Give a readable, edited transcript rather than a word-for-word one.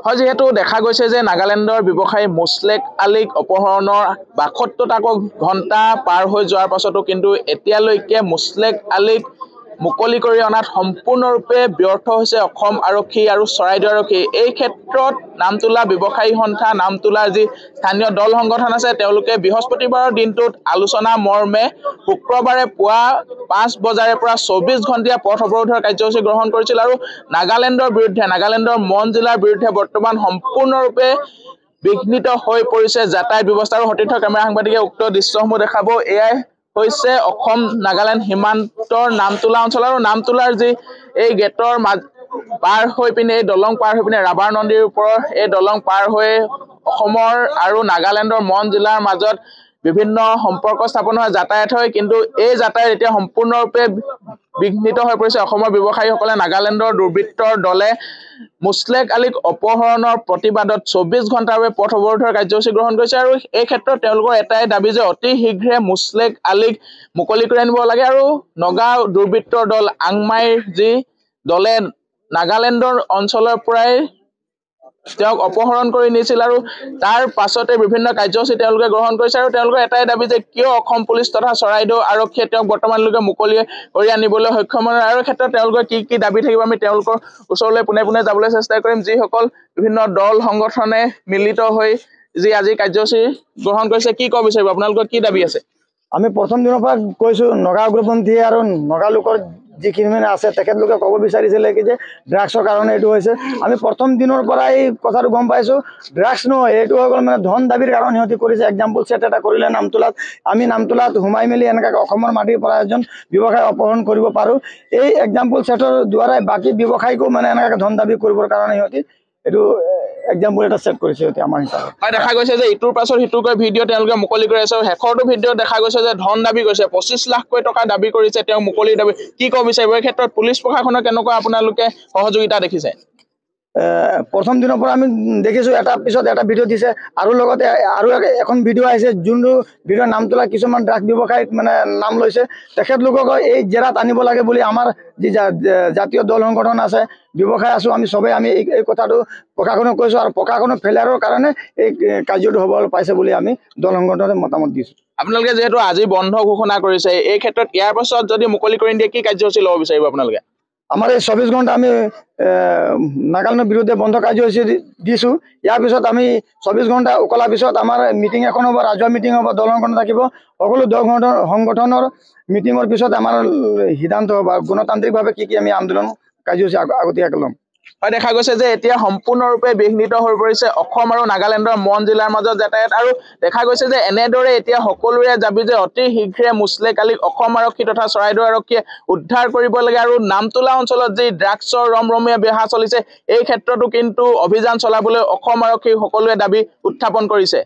হয় যেহেতু দেখা গৈছে যে নাগালেণ্ডৰ ব্যৱসায়ী মুছলেক আলীক অপহৰণৰ ৭২টা ঘণ্টা পাৰ হৈ যোৱাৰ পাছতো কিন্তু এতিয়ালৈকে মুছলেক আলীক মুকলি কৰি অনাত সম্পূৰ্ণৰূপে ব্যৰ্থ হৈছে অসম আৰক্ষী আৰু চৰাইদেউ আৰক্ষী। এই ক্ষেত্ৰত নামতোলা ব্যৱসায়ী সন্থা নামতোলাৰ যি স্থানীয় দল সংগঠন আছে তেওঁলোকে বৃহস্পতিবাৰৰ দিনটোত আলোচনা মৰ্মে শুক্ৰবাৰে পুৱা ৫ বজাৰে পৰা ২৪ ঘণ্টীয়া পথ অৱৰোধৰ কাৰ্যসূচী গ্ৰহণ কৰিছিল আৰু নাগালেণ্ডৰ মন জিলাৰ বিৰুদ্ধে বৰ্তমান সম্পূৰ্ণৰূপে বিঘ্নিত হৈ পৰিছে যাতায়াত ব্যৱস্থা। আৰু সতীৰ্থ কেমেৰা সাংবাদিকে উক্ত দৃশ্যসমূহ দেখাব। এয়াই হৈছে অসম নাগালেণ্ড সীমান্তৰ নামতোলা অঞ্চল আৰু নামতোলাৰ যি এই গেটৰ পাৰ হৈ পিনে এই দলং পাৰ হৈ পিনে ৰাবাৰ নদীৰ ওপৰৰ এই দলং পাৰ হৈ অসমৰ আৰু নাগালেণ্ডৰ মন জিলাৰ মাজত বিভিন্ন সম্পৰ্ক স্থাপন হয় যাতায়াত হয়, কিন্তু এই যাতায়াত এতিয়া সম্পূৰ্ণৰূপে বিঘ্নিত হৈ পৰিছে। অসমৰ ব্যৱসায়ীসকলে নাগালেণ্ডৰ দুৰ্বৃত্তৰ দলে মুছলেক আলীক অপহৰণৰ প্ৰতিবাদত ২৪ ঘণ্টাৰ বাবে পথ অৱৰোধৰ কাৰ্যসূচী গ্ৰহণ কৰিছে আৰু এই ক্ষেত্ৰত তেওঁলোকৰ এটাই দাবী যে অতি শীঘ্ৰে মুছলেক আলীক মুকলি কৰি আনিব লাগে আৰু নগা দুৰ্বৃত্তৰ দল আংমাইৰ যি দলে নাগালেণ্ডৰ অঞ্চলৰ পৰাই তেওঁক অপহৰণ কৰি নিছিল আৰু তাৰ পাছতে বিভিন্ন কাৰ্যসূচী তেওঁলোকে গ্ৰহণ কৰিছে আৰু তেওঁলোকৰ এটাই দাবী যে কিয় অসম পুলিচ তথা চৰাইদেউ আৰক্ষীয়ে তেওঁক বৰ্তমানলৈকে মুকলি কৰি আনিবলৈ সক্ষম হয়। আৰু ক্ষেত্ৰত তেওঁলোকৰ কি দাবী থাকিব আমি তেওঁলোকৰ ওচৰলৈ পোনে পোনে যাবলৈ চেষ্টা কৰিম। যিসকল বিভিন্ন দল সংগঠনে মিলিত হৈ যি আজি কাৰ্যসূচী গ্ৰহণ কৰিছে কি ক'ব বিচাৰিব, আপোনালোকৰ কি দাবী আছে? আমি প্ৰথম দিনৰ পৰা কৈছোঁ নগা উগ্ৰপন্থী আৰু নগা লোকৰ যিখিনি মানে আছে তেখেতলোকে ক'ব বিচাৰিছিলে কি যে ড্ৰাগছৰ কাৰণে এইটো হৈছে। আমি প্ৰথম দিনৰ পৰাই কথাটো গম পাইছোঁ ড্ৰাগছ নহয়, এইটো হৈ গ'ল মানে ধন দাবীৰ কাৰণে সিহঁতি কৰিছে। এক্সাম্পল ছেট এটা কৰিলে নামতোলাত, আমি নামতোলাত সোমাই মেলি এনেকৈ অসমৰ মাটিৰ পৰা এজন ব্যৱসায় অপহৰণ কৰিব পাৰোঁ। এই এক্সাম্পল ছেটৰ দ্বাৰাই বাকী ব্যৱসায়ীকো মানে এনেকৈ ধন দাবী কৰিবৰ কাৰণে সিহঁতি এইটো এক্সাম্পল এটা ছেট কৰিছে সিহঁতি আমাৰ হিচাপে। দেখা গৈছে যে ইটোৰ পাছত সিটোকৈ ভিডিঅ' তেওঁলোকে মুকলি কৰি আছে আৰু শেষৰটো ভিডিঅ' দেখা গৈছে যে ধন দাবী কৰিছে, ২৫ লাখকৈ টকা দাবী কৰিছে তেওঁ মুকলিৰ দাবী। কি ক'ব বিচাৰিব এই ক্ষেত্ৰত পুলিচ প্ৰশাসনৰ কেনেকুৱা আপোনালোকে সহযোগিতা দেখিছে? প্ৰথম দিনৰ পৰা আমি দেখিছোঁ এটাৰ পিছত এটা ভিডিঅ' দিছে আৰু লগতে আৰু এখন ভিডিঅ' আহিছে যোনটো ভিডিঅ'ৰ নামতোলা কিছুমান ড্ৰাগছ ব্যৱসায়ীত মানে নাম লৈছে। তেখেতলোকক এই জেৰাত আনিব লাগে বুলি আমাৰ যি জাতীয় দল সংগঠন আছে ব্যৱসায় আছোঁ আমি চবেই আমি এই কথাটো প্ৰশাসনক কৈছোঁ আৰু প্ৰশাসনৰ ফেইলিয়াৰৰ কাৰণে এই কাৰ্যটো হ'ব পাইছে বুলি আমি দল সংগঠনে মতামত দিছোঁ। আপোনালোকে যিহেতু আজি বন্ধ ঘোষণা কৰিছে এই ক্ষেত্ৰত ইয়াৰ পাছত যদি মুকলি কৰি দিয়ে কি কাৰ্যসূচী ল'ব বিচাৰিব আপোনালোকে? আমাৰ এই ২৪ ঘণ্টা আমি নাগালেণ্ডৰ বিৰুদ্ধে বন্ধ কাৰ্যসূচী দিছোঁ। ইয়াৰ পিছত আমি ২৪ ঘণ্টা উকলাৰ পিছত আমাৰ মিটিং এখন হ'ব, ৰাজহুৱা মিটিং হ'ব, দল সংগঠন থাকিব। সকলো দল সংগঠনৰ মিটিঙৰ পিছত আমাৰ সিদ্ধান্ত হ'ব গণতান্ত্ৰিকভাৱে কি আমি আন্দোলন কাৰ্যসূচী আগতীয়াকৈ ল'ম। হয় দেখা গৈছে যে এতিয়া সম্পূৰ্ণৰূপে বিঘ্নিত হৈ পৰিছে অসম আৰু নাগালেণ্ডৰ মন জিলাৰ মাজত যাতায়াত আৰু দেখা গৈছে যে এনেদৰে এতিয়া সকলোৰে দাবী যে অতি শীঘ্ৰে মুছলেক আলীক অসম আৰক্ষী তথা চৰাইদেউ আৰক্ষীয়ে উদ্ধাৰ কৰিব লাগে আৰু নামতোলা অঞ্চলত যি ড্ৰাগছৰ ৰমৰমীয়া বেহা চলিছে এই ক্ষেত্ৰতো কিন্তু অভিযান চলাবলৈ অসম আৰক্ষী সকলোৱে দাবী উত্থাপন কৰিছে।